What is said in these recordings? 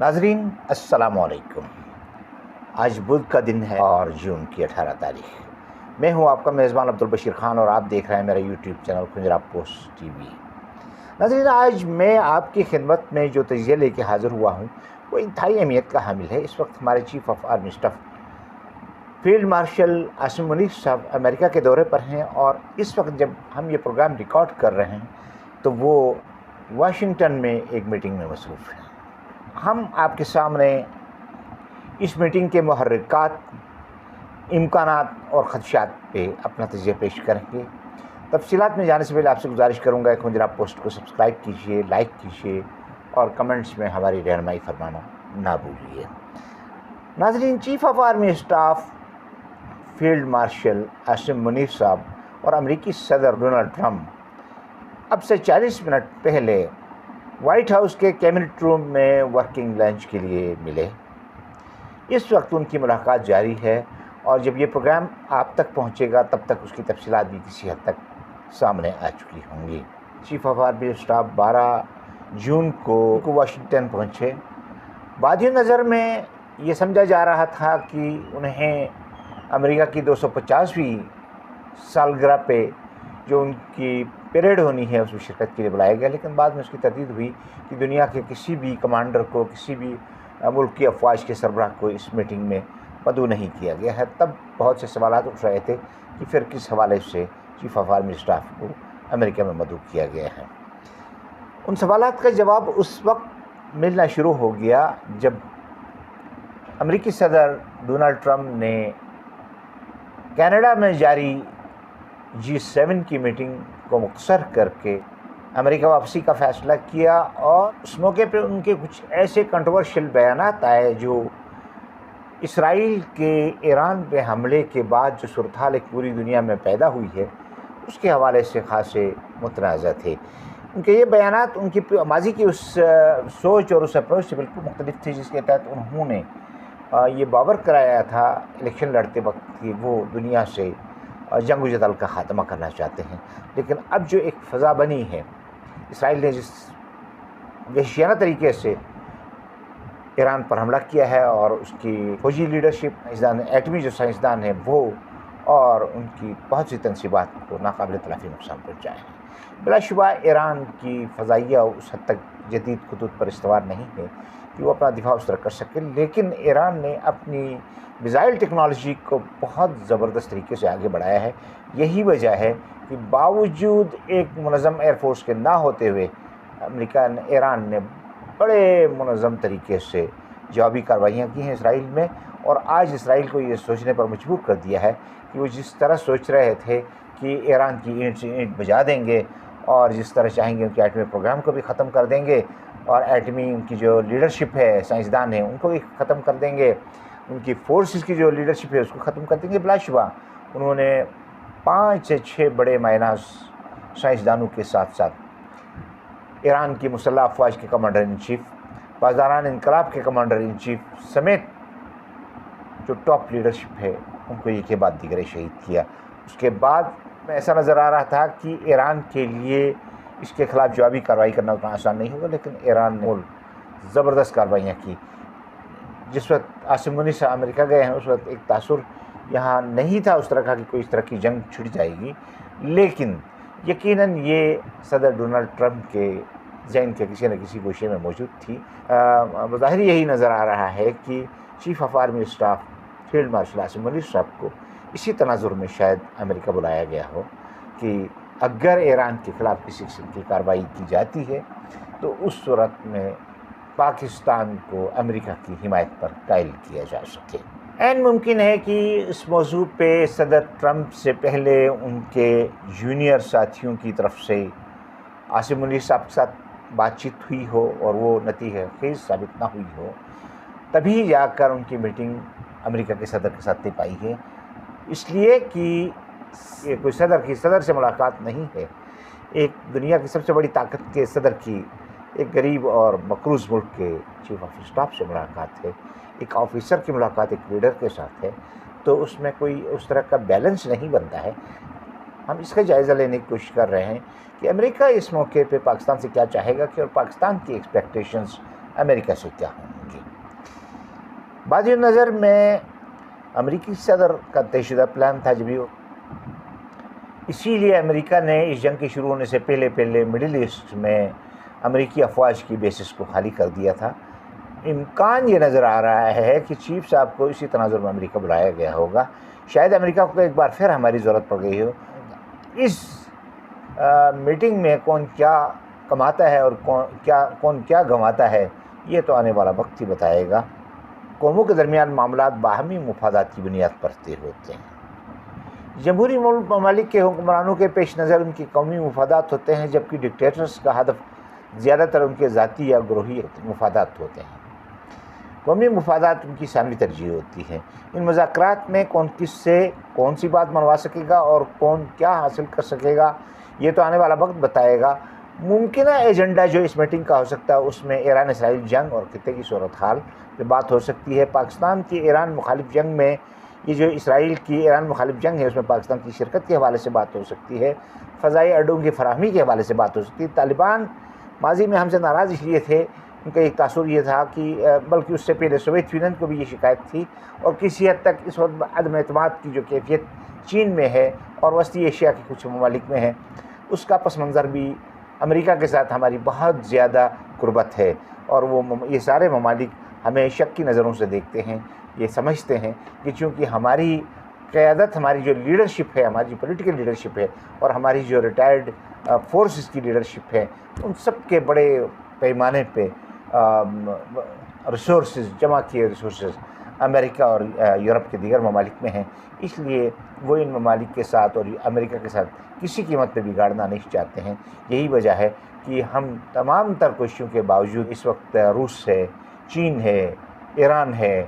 नाजरीन अस्सलाम वालेकुम। आज बुध का दिन है और जून की 18 तारीख। मैं हूं आपका मेज़बान अब्दुल बशीर खान और आप देख रहे हैं मेरा यूट्यूब चैनल खुंजरा पोस्ट टीवी। नाजरीन, आज मैं आपकी खिदमत में जो तजिया लेके हाज़िर हुआ हूं वो इंतहाई अहमियत का हामिल है। इस वक्त हमारे chief of army staff field marshal Asim Munir साहब अमेरिका के दौरे पर हैं और इस वक्त जब हम ये प्रोग्राम रिकॉर्ड कर रहे हैं तो वो वाशिंगटन में एक मीटिंग में मसरूफ़ हैं। हम आपके सामने इस मीटिंग के मुहर्रिकात, इम्कानात और ख़दशात पे अपना तजिया पेश करेंगे। तफसीलात में जाने से पहले आपसे गुजारिश करूँगा खुंजरा पोस्ट को सब्सक्राइब कीजिए, लाइक कीजिए और कमेंट्स में हमारी रहनुमाई फरमाना ना भूलिए। नाज़रीन, chief of army staff field marshal Asim Munir साहब और अमरीकी सदर डोनाल्ड ट्रंप अब से 40 मिनट पहले वाइट हाउस के कैबिनेट रूम में वर्किंग लंच के लिए मिले। इस वक्त उनकी मुलाकात जारी है और जब ये प्रोग्राम आप तक पहुंचेगा तब तक उसकी तफसीलात भी किसी हद तक सामने आ चुकी होंगी। चीफ ऑफ आर्मी स्टाफ 12 जून को वाशिंगटन पहुंचे। बादी नज़र में ये समझा जा रहा था कि उन्हें अमेरिका की 250वीं सालगिरह पे जो उनकी परेड होनी है उसमें शिरकत के लिए बुलाया गया, लेकिन बाद में उसकी तरदीद हुई कि दुनिया के किसी भी कमांडर को, किसी भी मुल्क की अफवाज के सरबराह को इस मीटिंग में मदऊ नहीं किया गया है। तब बहुत से सवालात उठ रहे थे कि फिर किस हवाले से चीफ ऑफ आर्मी स्टाफ को अमेरिका में मदऊ किया गया है। उन सवालात का जवाब उस वक्त मिलना शुरू हो गया जब अमेरिकी सदर डोनाल्ड ट्रंप ने कनाडा में जारी G7 की मीटिंग को मुख्तसर करके अमेरिका वापसी का फ़ैसला किया और उस मौके पे उनके कुछ ऐसे कंट्रोवर्शियल बयानात आए जो इसराइल के ईरान पे हमले के बाद जो सूरत-हाल एक पूरी दुनिया में पैदा हुई है उसके हवाले से ख़ासे मुतनाज़ा थे। उनके ये बयानात उनकी माजी की उस सोच और उस अप्रोच से बिल्कुल मुख्तलिफ थे जिसके तहत उन्होंने ये बावर कराया था इलेक्शन लड़ते वक्त कि वो दुनिया से जंग जदल का ख़ात्मा करना चाहते हैं। लेकिन अब जो एक फ़ज़ा बनी है, इसराइल ने जिस वहशियाना तरीके से ईरान पर हमला किया है और उसकी फौजी लीडरशिप, एटमी जो साइंसदान है वो और उनकी बहुत सी तनसीबात को नाकाबिल तलाफ़ी नुकसान पहुँचाए हैं। बिलाशुबा ईरान की फ़ज़ाइया उस हद तक जदीद खतूत पर इस्तवार नहीं है कि वो अपना दिफा उस तरह कर सके, लेकिन ईरान ने अपनी मिसाइल टेक्नोलॉजी को बहुत ज़बरदस्त तरीके से आगे बढ़ाया है। यही वजह है कि बावजूद एक मुनज़्ज़म एयरफोर्स के ना होते हुए ईरान ने बड़े मुनज़्ज़म तरीके से जवाबी कार्रवाइयाँ की हैं इसराइल में, और आज इसराइल को ये सोचने पर मजबूर कर दिया है कि वो जिस तरह सोच रहे थे कि ईरान की ईंट से ईंट बजा देंगे और जिस तरह चाहेंगे उनके एटमी प्रोग्राम को भी ख़त्म कर देंगे और एटमी उनकी जो लीडरशिप है, साइंसदान है, उनको भी ख़त्म कर देंगे, उनकी फोर्सेस की जो लीडरशिप है उसको ख़त्म कर देंगे। बिलाशुबा उन्होंने 5 से 6 बड़े मायनाज़ साइंसदानों के साथ साथ ईरान की मुसल्लह अफवाज के कमांडर इन चीफ, पासदारान इनकलाब के कमांडर इन चीफ समेत जो टॉप लीडरशिप है उनको एक के बाद दीगरे शहीद किया। उसके बाद में ऐसा नज़र आ रहा था कि ईरान के लिए इसके ख़िलाफ़ जवाबी कार्रवाई करना उतना आसान नहीं होगा, लेकिन ईरान ने ज़बरदस्त कार्रवाइयाँ की। जिस वक्त आसिम मुनीर साहब अमेरिका गए हैं उस वक्त एक तासुर यहाँ नहीं था उस तरह का कि कोई इस तरह की जंग छिड़ जाएगी, लेकिन यकीनन ये सदर डोनाल्ड ट्रंप के ज़हन के किसी न किसी गोशे में मौजूद थी। ज़ाहिर यही नज़र आ रहा है कि chief of army staff field marshal Asim Munir साहब को इसी तनाजुर में शायद अमेरिका बुलाया गया हो कि अगर ईरान के ख़िलाफ़ किसी किस्म की कार्रवाई की जाती है तो उस सूरत में पाकिस्तान को अमेरिका की हिमायत पर कायल किया जा सके। ऐन मुमकिन है कि इस मौजू पे सदर ट्रंप से पहले उनके जूनियर साथियों की तरफ से आसिम मुनीर साहब के साथ बातचीत हुई हो और वो नतीजा खेज़ साबित ना हुई हो, तभी जाकर उनकी मीटिंग अमेरिका के सदर के साथ तय पाई है। इसलिए कि ये कोई सदर से मुलाकात नहीं है, एक दुनिया की सबसे बड़ी ताकत के सदर की एक गरीब और मकरूज़ मुल्क के चीफ ऑफ स्टाफ से मुलाकात है, एक ऑफिसर की मुलाकात एक लीडर के साथ है, तो उसमें कोई उस तरह का बैलेंस नहीं बनता है। हम इसका जायज़ा लेने की कोशिश कर रहे हैं कि अमेरिका इस मौके पे पाकिस्तान से क्या चाहेगा कि और पाकिस्तान की एक्सपेक्टेशंस अमेरिका से क्या होंगी। बाद नज़र में अमेरिकी सदर का तयशुदा प्लान था जब इसीलिए अमेरिका ने इस जंग के शुरू होने से पहले मिडिल ईस्ट में अमेरिकी अफवाज की बेसिस को खाली कर दिया था। इम्कान ये नज़र आ रहा है कि चीफ साहब को इसी तनाजुर में अमेरिका बुलाया गया होगा। शायद अमेरिका को एक बार फिर हमारी ज़रूरत पड़ गई हो। इस मीटिंग में कौन क्या कमाता है और कौन क्या गंवाता है, ये तो आने वाला वक्त ही बताएगा। कौमों के दरमियान मामलात बाहमी मुफादात की बुनियाद पर तय होते हैं। जमहूरी ममालिक के हुक्मरानों के पेश नज़र उनकी कौमी मुफादात होते हैं, जबकि डिक्टेटर्स का हदफ ज़्यादातर उनके ज़ाती या ग्रोही मुफादात होते हैं। कौमी मुफादात उनकी सामनी तरजीह होती है। इन मुज़ाकरात में कौन किससे कौन सी बात मनवा सकेगा और कौन क्या हासिल कर सकेगा, ये तो आने वाला वक्त बताएगा। मुमकिना एजेंडा जो इस मीटिंग का हो सकता है उसमें ईरान इसराइल जंग और खित्ते की सूरत हाल पे बात हो सकती है। पाकिस्तान की ईरान मुखालिफ जंग में, ये जो इसराइल की ईरान मुखालिफ जंग है उसमें पाकिस्तान की शिरकत के हवाले से बात हो सकती है। फ़ज़ाई अड्डों की फराहमी के हवाले से बात हो सकती है। तालिबान माजी में हमसे नाराज़ इसलिए थे, उनका एक तासुर ये था कि बल्कि उससे पहले सोवियत यूनियन को भी ये शिकायत थी, और किसी हद तक इस वक्त अदम एतमाद की जो कैफियत चीन में है और वस्ती एशिया के कुछ ममालिक में है, उसका पस मंज़र भी अमेरिका के साथ हमारी बहुत ज़्यादा कुर्बत है। और वो ये सारे ममालिक हमें शक की नज़रों से देखते हैं। ये समझते हैं कि चूँकि हमारी क़यादत, हमारी जो लीडरशिप है, हमारी पॉलिटिकल लीडरशिप है और हमारी जो रिटायर्ड फोर्सेस की लीडरशिप है, उन सब के बड़े पैमाने पे रिसोर्सेज, जमा किए रिसोर्सेज अमेरिका और यूरोप के दीगर ममालिक में हैं। इसलिए वो इन ममालिक के साथ और अमेरिका के साथ किसी कीमत पे बिगाड़ना नहीं चाहते हैं। यही वजह है कि हम तमाम तर कोशिशों के बावजूद इस वक्त रूस है, चीन है, ईरान है,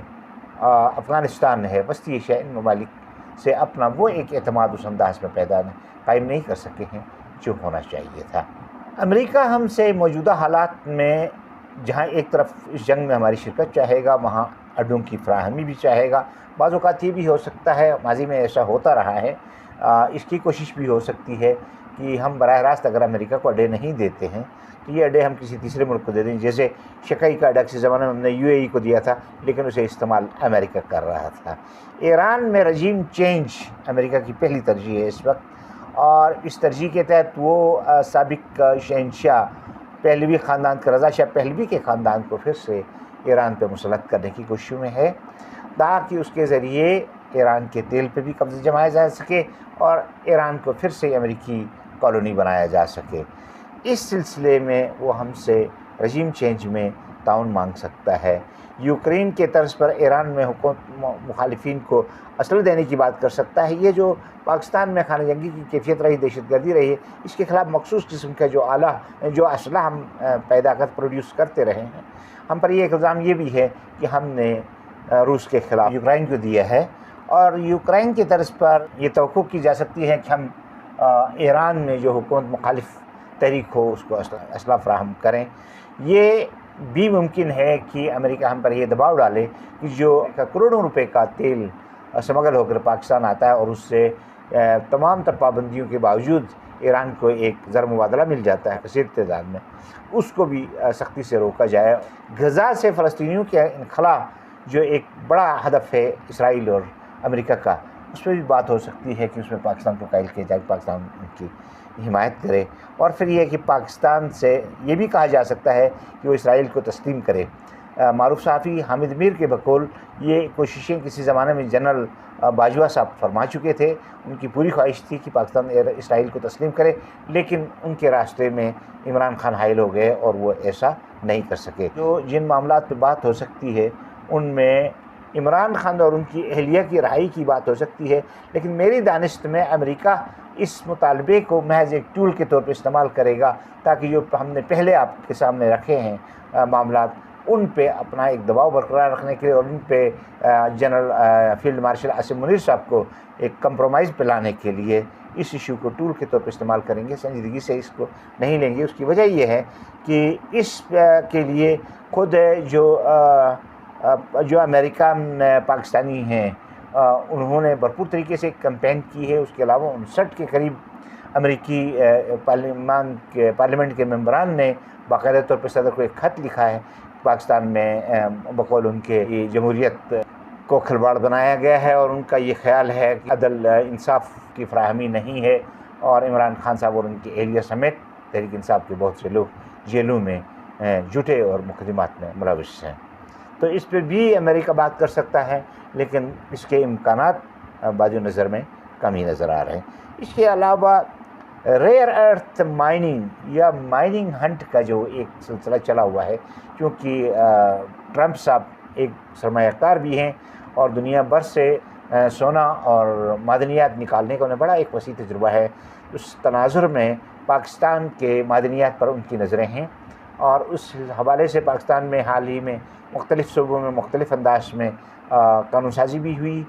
अफ़गानिस्तान है, वस्ती एशिया, इन ममालिक से अपना वो एक एतमाद उस अंदाज में कायम नहीं कर सके हैं जो होना चाहिए था। अमेरिका हमसे मौजूदा हालात में, जहाँ एक तरफ इस जंग में हमारी शिरकत चाहेगा, वहाँ अड्डों की फराहमी भी चाहेगा। बाज़ औक़ात ये भी हो सकता है, माजी में ऐसा होता रहा है, इसकी कोशिश भी हो सकती है कि हम बराह रास्त अगर अमेरिका को अड्डे नहीं देते हैं तो ये अड्डे हम किसी तीसरे मुल्क को दे दें। जैसे शकाई का अड्डा किसी ज़माने में हमने UAE को दिया था, लेकिन उसे इस्तेमाल अमेरिका कर रहा था। ईरान में रजीम चेंज अमेरिका की पहली तरजीह है इस वक्त, और इस तरजीह के तहत वो साबिक शहंशाह पहलवी ख़ानदान के, रज़ा शाह पहलवी के ख़ानदान को फिर से ईरान पे मुसलत करने की कोशिश में है, ताकि उसके ज़रिए ईरान के तेल पे भी कब्ज़ा जमाया जा सके और ईरान को फिर से अमेरिकी कॉलोनी बनाया जा सके। इस सिलसिले में वो हमसे रजीम चेंज में ताउन मांग सकता है। यूक्रेन के तर्ज पर ईरान में हुकूमत मुखालिफिन को असलह देने की बात कर सकता है। ये जो पाकिस्तान में खाना जंगी की कैफियत रही, दहशतगर्दी रही है, इसके ख़िलाफ़ मखसूस किस्म का जो असलह हम पैदा कर प्रोड्यूस करते रहे हैं। हम पर यह इल्ज़ाम ये भी है कि हमने रूस के ख़िलाफ़ यूक्रेन को दिया है, और यूक्रेन की तर्ज पर यह तवक्को की जा सकती है कि हम ईरान में जो हुकूमत मुखालिफ तहरीक हो उसको असलह फ़राहम करें। ये भी मुमकिन है कि अमेरिका हम पर यह दबाव डाले कि जो करोड़ों रुपए का तेल स्मगल होकर पाकिस्तान आता है और उससे तमाम तर पाबंदियों के बावजूद ईरान को एक ज़र मुबादला मिल जाता है कसीर तादाद में, उसको भी सख्ती से रोका जाए। गज़ा से फ़लस्तीनियों के इनखला जो एक बड़ा हदफ है इसराइल और अमेरिका का, उस पर भी बात हो सकती है कि उसमें पाकिस्तान को कायल किया जाए, पाकिस्तान उनकी हिमायत करे। और फिर यह कि पाकिस्तान से ये भी कहा जा सकता है कि वो इसराइल को तस्लीम करे। मारूफ सहाफ़ी हामिद मीर के बकौल ये कोशिशें किसी ज़माने में जनरल बाजवा साहब फरमा चुके थे। उनकी पूरी ख्वाहिश थी कि पाकिस्तान इसराइल को तस्लीम करे, लेकिन उनके रास्ते में इमरान खान हाइल हो गए और वो ऐसा नहीं कर सके। तो जिन मामलात पे बात हो सकती है उनमें इमरान खान और उनकी अहलिया की रहाई की बात हो सकती है, लेकिन मेरी दानिश्त में अमेरिका इस मुतालबे को महज एक टूल के तौर पर इस्तेमाल करेगा, ताकि जो हमने पहले आपके सामने रखे हैं मामलात, उन पे अपना एक दबाव बरकरार रखने के लिए और उन पे general field marshal Asim Munir साहब को एक कंप्रोमाइज़ पे लाने के लिए इस इशू को टूल के तौर पर इस्तेमाल करेंगे। संजीदगी से इसको नहीं लेंगे। उसकी वजह यह है कि इस के लिए खुद जो अमेरिका में पाकिस्तानी हैं उन्होंने भरपूर तरीके से कैंपेन की है। उसके अलावा 59 के करीब अमेरिकी पार्लियामेंट के मेंबरान ने बाकायदा तौर पर सदर को एक ख़त लिखा है पाकिस्तान में बकौल उनके ये जमहूरियत को खिलवाड़ बनाया गया है और उनका ये ख्याल है कि अदल इंसाफ की फराहमी नहीं है और इमरान खान साहब और उनकी एहलिया समेत तहरीक इंसाफ के बहुत से लोग जेलों में जुटे और मुकदमात में मुलविस हैं। तो इस पर भी अमेरिका बात कर सकता है, लेकिन इसके इम्कानात बाजू नज़र में कम ही नज़र आ रहे हैं। इसके अलावा रेयर अर्थ माइनिंग या माइनिंग हंट का जो एक सिलसिला चला हुआ है, क्योंकि ट्रंप साहब एक सरमायाकार भी हैं और दुनिया भर से सोना और मादनियात निकालने का उन्हें बड़ा एक वसी तजुर्बा है। उस तनाजुर में पाकिस्तान के मादनियात पर उनकी नज़रें हैं और उस हवाले से पाकिस्तान में हाल ही में मुख्तलिफ़ सूबों में मुख्तलिफ़ अंदाज में कानून साजी भी हुई।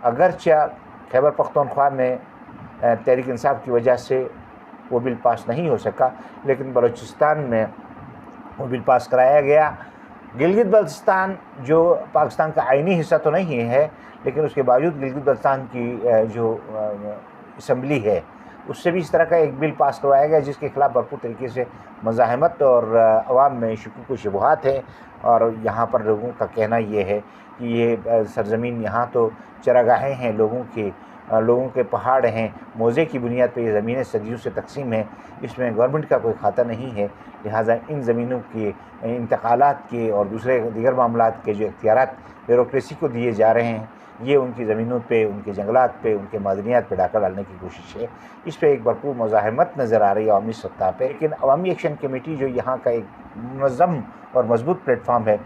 अगरचे खैबर पख्तूनख्वा में तहरीक इंसाफ की वजह से वो बिल पास नहीं हो सका, लेकिन बलूचिस्तान में वो बिल पास कराया गया। गिलगित बल्तिस्तान जो पाकिस्तान का आइनी हिस्सा तो नहीं है, लेकिन उसके बावजूद गिलगित बल्तिस्तान की जो असम्बली है उससे भी इस तरह का एक बिल पास करवाया गया, जिसके खिलाफ भरपूर तरीके से मज़ाहमत और अवाम में शुकूक व शुबहात है। और यहाँ पर लोगों का कहना ये है कि ये सरज़मीन यहाँ तो चरागाहें हैं लोगों के पहाड़ हैं, मौज़े की बुनियाद पर ये ज़मीनें सदियों से तकसीम हैं, इसमें गवर्नमेंट का कोई खाता नहीं है। लिहाजा इन ज़मीनों के इंतकालात के और दीगर मामलात के जो इख्तियारात ब्यूरोक्रेसी को दिए जा रहे हैं, ये उनकी ज़मीनों पे, उनके जंगलात पे, उनके मादनियात पे डाका डालने की कोशिश है। इस पर एक भरपूर मज़ाहमत नज़र आ रही है अवामी सत्ता पे। लेकिन अवामी एक्शन कमेटी जो यहाँ का एक मुनज़्ज़म और मजबूत प्लेटफार्म है,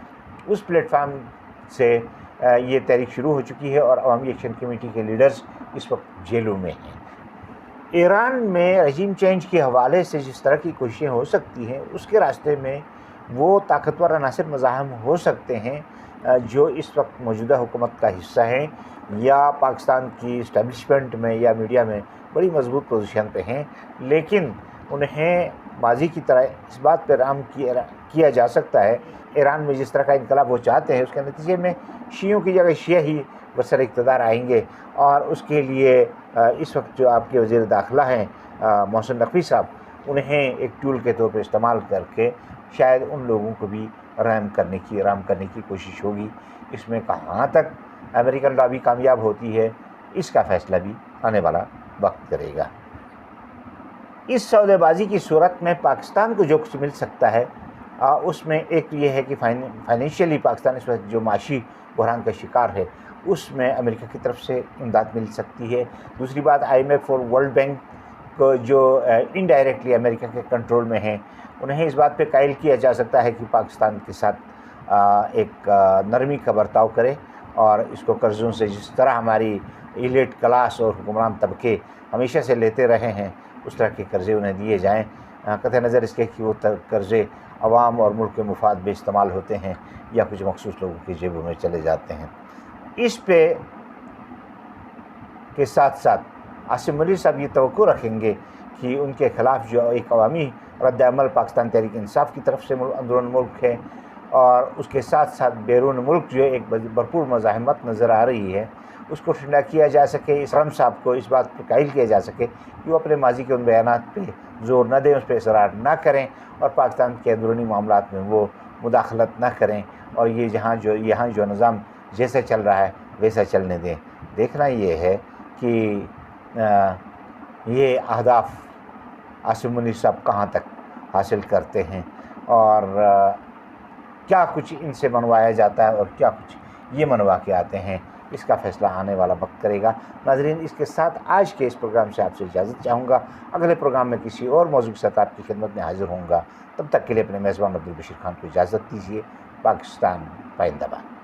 उस प्लेटफार्म से ये तहरीक शुरू हो चुकी है और अवामी एक्शन कमेटी के लीडर्स इस वक्त जेलों में हैं। ईरान में रजीम चेंज के हवाले से जिस तरह की कोशिशें हो सकती हैं, उसके रास्ते में वो ताकतवर अनासिर मज़ाहम हो सकते हैं जो इस वक्त मौजूदा हुकूमत का हिस्सा हैं या पाकिस्तान की इस्टेब्लिशमेंट में या मीडिया में बड़ी मजबूत पोजीशन पे हैं, लेकिन उन्हें माजी की तरह इस बात पर राम किया जा सकता है ईरान में जिस तरह का इनकलाब वो चाहते हैं, उसके नतीजे में शियों की जगह शिया ही बरसर इक़्तिदार आएंगे। और उसके लिए इस वक्त जो आपके वज़ीर दाखिला हैं मोहसिन नकवी साहब, उन्हें एक टूल के तौर पर इस्तेमाल करके शायद उन लोगों को भी आराम करने की कोशिश होगी। इसमें कहाँ तक अमेरिकन लॉबी कामयाब होती है, इसका फ़ैसला भी आने वाला वक्त करेगा। इस सौदेबाजी की सूरत में पाकिस्तान को जो कुछ मिल सकता है उसमें एक ये है कि फाइनेंशियली पाकिस्तान इस वक्त जो माशी बहरान का शिकार है, उसमें अमेरिका की तरफ से इमदाद मिल सकती है। दूसरी बात, IMF और वर्ल्ड बैंक को जो इनडायरेक्टली अमेरिका के कंट्रोल में हैं, उन्हें इस बात पे कायल किया जा सकता है कि पाकिस्तान के साथ एक नरमी का बर्ताव करे और इसको कर्ज़ों से जिस तरह हमारी इलीट क्लास और हुक्मरान तबके हमेशा से लेते रहे हैं, उस तरह के कर्ज़े उन्हें दिए जाएँ, कतई नज़र इसके कि वो कर्ज़े अवाम और मुल्क के मुफाद में इस्तेमाल होते हैं या कुछ मखसूस लोगों की जेबों में चले जाते हैं। इस पे के साथ साथ आसिम मलिक साहब ये तवक्को रखेंगे कि उनके ख़िलाफ़ जो एक अवामी रद्द-ए-अमल पाकिस्तान तहरीक इंसाफ की तरफ से अंदरून मुल्क है और उसके साथ साथ बैरून मुल्क जो एक भरपूर मज़ाहमत नज़र आ रही है, उसको ठंडा किया जा सके। इस ट्रंप साहब को इस बात पर कायल किया जा सके कि वो अपने माजी के उन बयानात पे ज़ोर न दें, उस पर इसरार न करें और पाकिस्तान के अंदरूनी मामलात में वो मुदाखलत न करें और ये यहाँ जो निज़ाम जैसे चल रहा है वैसा चलने दें। देखना ये है कि ये अहदाफ आसिम मुनीर साहब कहाँ तक हासिल करते हैं और क्या कुछ इनसे मनवाया जाता है और क्या कुछ ये मनवा के आते हैं, इसका फ़ैसला आने वाला वक्त करेगा। नाज़रीन, इसके साथ आज के इस प्रोग्राम से आपसे इजाज़त चाहूँगा। अगले प्रोग्राम में किसी और मौजू के साथ आपकी खिदमत में हाज़िर होऊंगा। तब तक के लिए अपने मेज़बान अब्दुल बशीर खान को इजाज़त दीजिए। पाकिस्तान पाइंदाबाद।